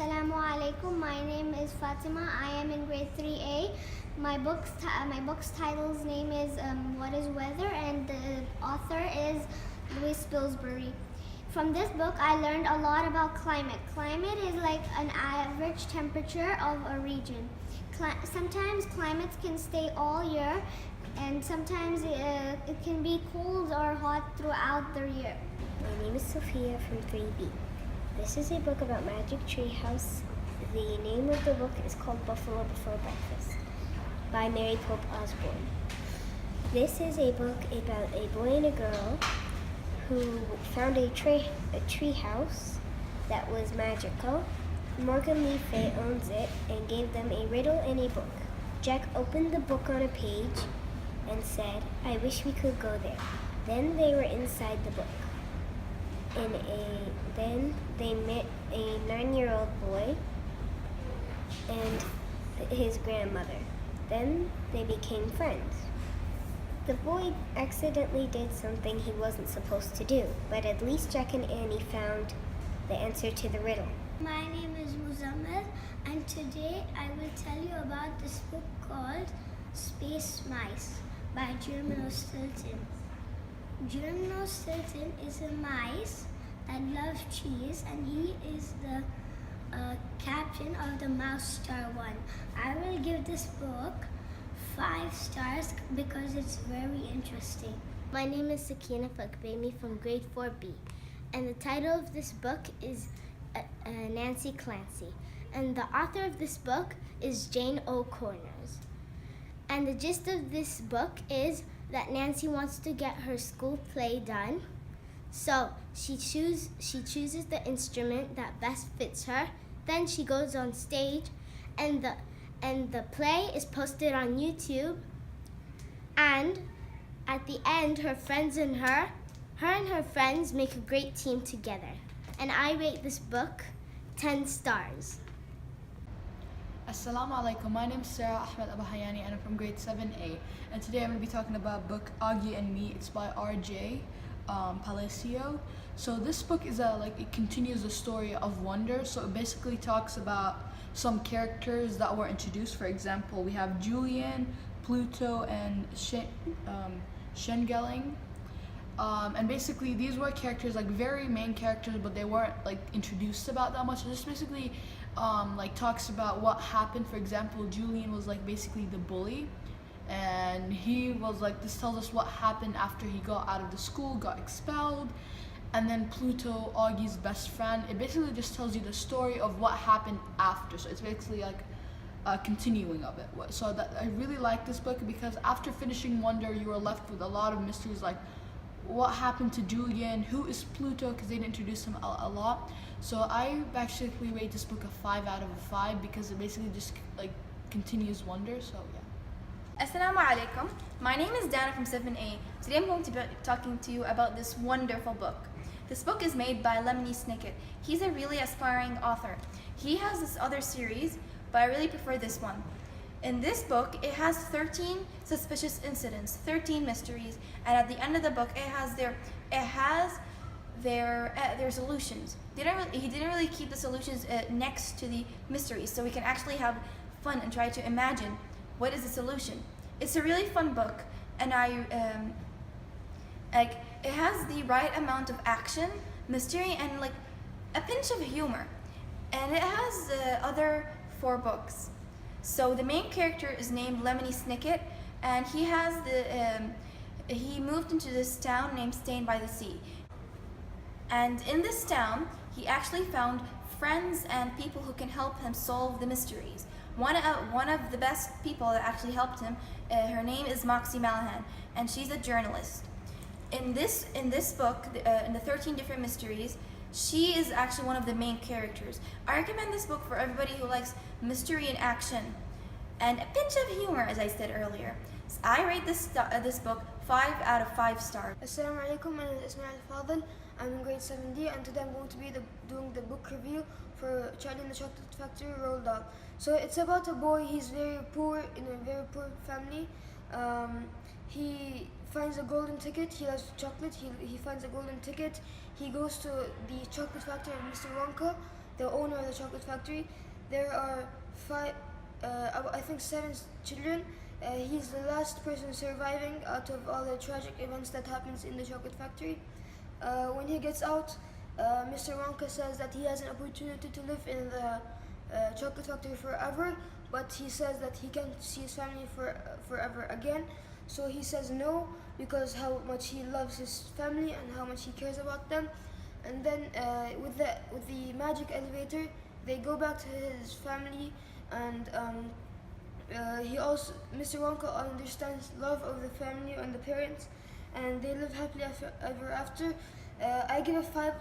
Assalamu alaikum. My name is Fatima. I am in grade 3A. My book's title's name is What is Weather, and the author is Louis Pillsbury. From this book, I learned a lot about climate. Climate is like an average temperature of a region. Sometimes climates can stay all year, and sometimes it can be cold or hot throughout the year. My name is Sophia from 3B. This is a book about Magic Tree House. The name of the book is called Buffalo Before Breakfast by Mary Pope Osborne. This is a book about a boy and a girl who found a tree house that was magical. Morgan Le Fay owns it and gave them a riddle and a book. Jack opened the book on a page and said, "I wish we could go there." Then they were inside the book. Then they met a 9-year-old boy and his grandmother. Then they became friends. The boy accidentally did something he wasn't supposed to do, but at least Jack and Annie found the answer to the riddle. My name is Muzammil, and today I will tell you about this book called Space Mice by Germano Stilton. Germano Stilton is a mice that loves cheese, and he is the captain of the Mouse Star 1. I will give this book 5 stars because it's very interesting. My name is Sakina Fakbemi from grade 4B, and the title of this book is Nancy Clancy, and the author of this book is Jane O'Connors. And the gist of this book is that Nancy wants to get her school play done, so she chooses the instrument that best fits her. Then she goes on stage, and the play is posted on YouTube. And at the end, her and her friends make a great team together. And I rate this book 10 stars. Assalamu alaikum. My name is Sarah Ahmed Abahayani and I'm from grade 7A. And today I'm going to be talking about book Augie and Me. It's by R.J. Palacio. So this book is it continues the story of Wonder. So it basically talks about some characters that were introduced. For example, we have Julian, Pluto, and Shengeling. And basically these were characters, very main characters, but they weren't introduced about that much. So this basically talks about what happened. For example, Julian was basically the bully, and he was this tells us what happened after he got out of the school, got expelled. And then Pluto, Augie's best friend, it basically just tells you the story of what happened after. So it's basically a continuing of it. So that I really like this book because after finishing Wonder, you were left with a lot of mysteries, what happened to Julian, who is Pluto, because they didn't introduce him a lot. So I actually rate this book a 5 out of 5 because it basically just continues Wonder. So yeah. Assalamu alaikum. My name is Dana from 7A. Today I'm going to be talking to you about this wonderful book. This book is made by Lemony Snicket. He's a really aspiring author. He has this other series, but I really prefer this one. In this book, it has 13 suspicious incidents, 13 mysteries, and at the end of the book, it has their solutions. He didn't really keep the solutions next to the mysteries, so we can actually have fun and try to imagine what is the solution. It's a really fun book, and it has the right amount of action, mystery, and a pinch of humor. And it has the other 4 books. So the main character is named Lemony Snicket, and he moved into this town named Stained by the Sea. And in this town, he actually found friends and people who can help him solve the mysteries. One of the best people that actually helped him, her name is Moxie Malahan, and she's a journalist. In this book, in the 13 different mysteries, she is actually one of the main characters. I recommend this book for everybody who likes mystery and action, and a pinch of humor, as I said earlier. So I rate this book 5 out of 5 stars. Assalamu alaikum, my name is Ismail Fadl. I'm in grade 7D, and today I'm going to be doing the book review for Charlie and the Chocolate Factory, Roald Dahl. So it's about a boy. He's very poor, in a very poor family. He finds a golden ticket. He loves chocolate. He finds a golden ticket. He goes to the chocolate factory of Mr. Wonka. the owner of the chocolate factory. There are I think 7 children. He's the last person surviving out of all the tragic events that happens in the chocolate factory. When he gets out, Mr. Wonka says that he has an opportunity to live in the chocolate factory forever, but he says that he can't see his family forever again. So he says no, because how much he loves his family and how much he cares about them. And then with the magic elevator, they go back to his family, and Mr. Wonka understands love of the family and the parents, and they live happily ever after. I give a 5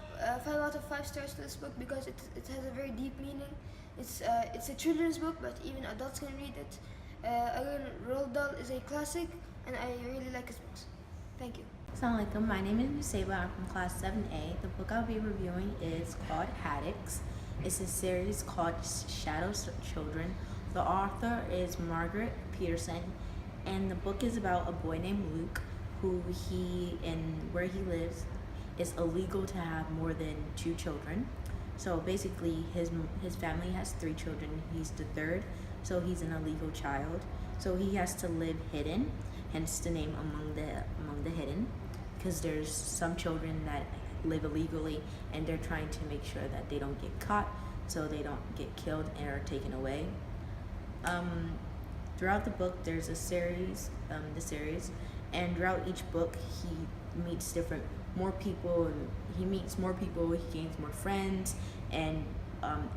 out of 5 stars to this book because it has a very deep meaning. It's a children's book, but even adults can read it. Again, Roald Dahl is a classic, and I really like his books. Thank you. Assalamu alaikum. My name is Musaiba. I'm from class 7A. The book I'll be reviewing is called Haddix. It's a series called Shadow Children. The author is Margaret Peterson, and the book is about a boy named Luke, who where he lives, it's illegal to have more than 2 children. So basically, his family has 3 children. He's the third, so he's an illegal child. So he has to live hidden, hence the name Among the Hidden, because there's some children that live illegally, and they're trying to make sure that they don't get caught, so they don't get killed or taken away. Throughout the book, there's the series, and throughout each book, he meets more people, he gains more friends, and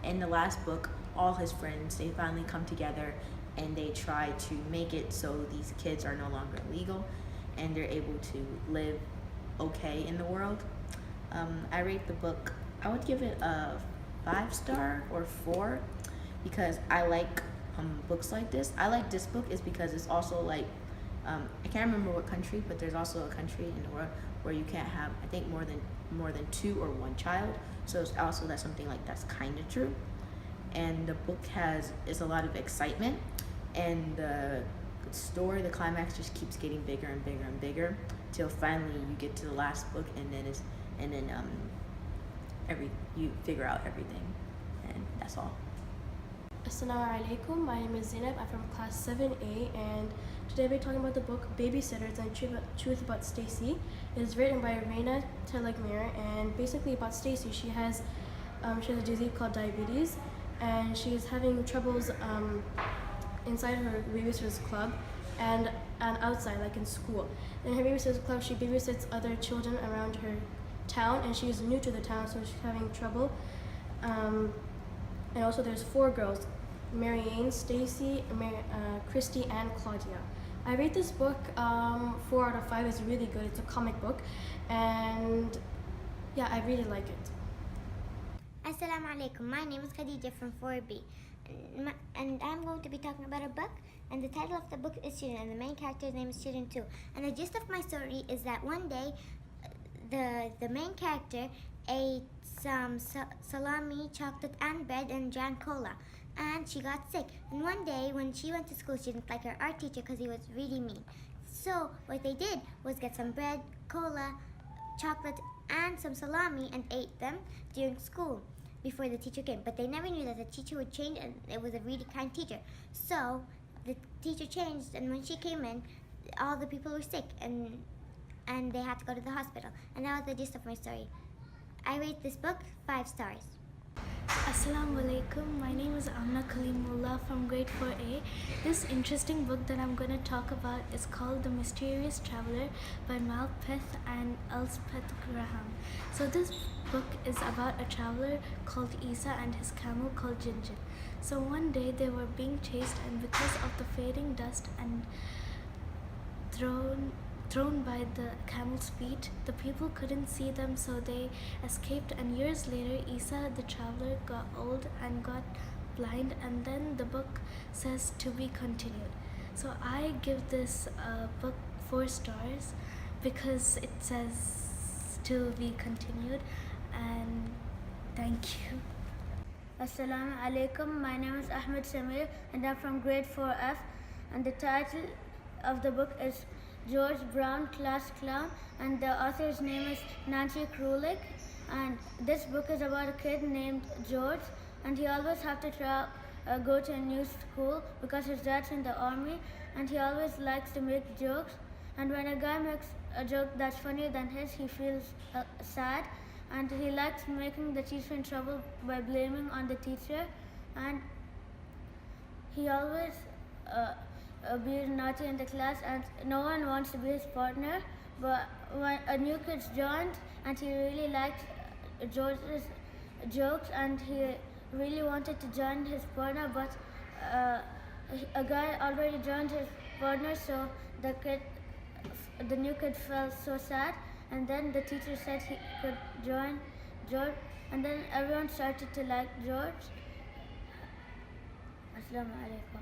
in the last book, all his friends, they finally come together and they try to make it so these kids are no longer illegal and they're able to live okay in the world. I rate the book, I would give it a 5-star or 4 because I like books like this. I like this book is because it's also like, I can't remember what country, but there's also a country in the world where you can't have, I think, more than 2 or 1 child. So it's also that's something like that's kind of true. And the book is a lot of excitement, and the climax just keeps getting bigger and bigger and bigger till finally you get to the last book, and then you figure out everything, and that's all. Assalamu alaikum. My name is Zainab. I'm from class 7A, and today we're talking about the book Babysitters and Truth About Stacy. It is written by Raina Telgemeier, and basically about Stacy. She has a disease called diabetes, and she's having troubles inside her babysitter's club and outside, like in school. In her babysitter's club, she babysits other children around her town, and she's new to the town, so she's having trouble. And also there's 4 girls, Marianne, Stacy, Christy, and Claudia. I rate this book 4 out of 5. It's really good. It's a comic book, and yeah, I really like it. Assalamu alaikum. My name is Khadija from 4B, and I'm going to be talking about a book, and the title of the book is Student, and the main character's name is Student 2. And the gist of my story is that one day, the main character ate some salami, chocolate, and bread, and drank cola, and she got sick. And one day when she went to school, she didn't like her art teacher because he was really mean. So what they did was get some bread, cola, chocolate, and some salami and ate them during school before the teacher came. But they never knew that the teacher would change, and it was a really kind teacher. So the teacher changed, and when she came in, all the people were sick, and they had to go to the hospital. And that was the gist of my story. I rate this book 5 stars. Assalamu alaikum. My name is Amna Kalimullah from grade 4A. This interesting book that I'm going to talk about is called The Mysterious Traveler by Malpeth and Elspeth Graham. So this book is about a traveler called Isa and his camel called Jinjin. So one day they were being chased, and because of the fading dust and thrown by the camel's feet, the people couldn't see them, so they escaped. And years later, Isa the traveler got old and got blind, and then the book says to be continued. So I give this book 4 stars because it says to be continued, and thank you. Assalamu alaikum. My name is Ahmed Samir, and I'm from grade 4F, and the title of the book is George Brown Class Clown, and the author's name is Nancy Krulik. And this book is about a kid named George, and he always have to go to a new school because his dad's in the army, and he always likes to make jokes. And when a guy makes a joke that's funnier than his, he feels sad, and he likes making the teacher in trouble by blaming on the teacher, and he always be naughty in the class, and no one wants to be his partner. But when a new kid's joined, and he really liked George's jokes, and he really wanted to join his partner, but a guy already joined his partner, so the new kid felt so sad, and then the teacher said he could join George, and then everyone started to like George. Assalamu alaikum.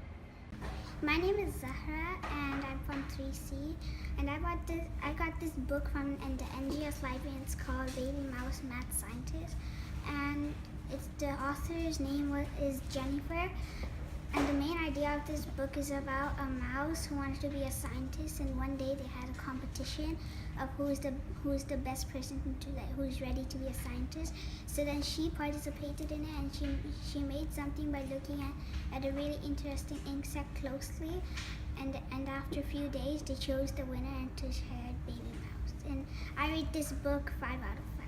My name is Zahra and I'm from 3C, and I got this book from the NGS library, and it's called Baby Mouse Math Scientist, and the author's name is Jennifer. And the main idea of this book is about a mouse who wanted to be a scientist, and one day they had a competition of who's the best person who's ready to be a scientist. So then she participated in it, and she made something by looking at a really interesting insect closely, and after a few days they chose the winner, and to her Baby Mouse. And I rate this book 5 out of 5.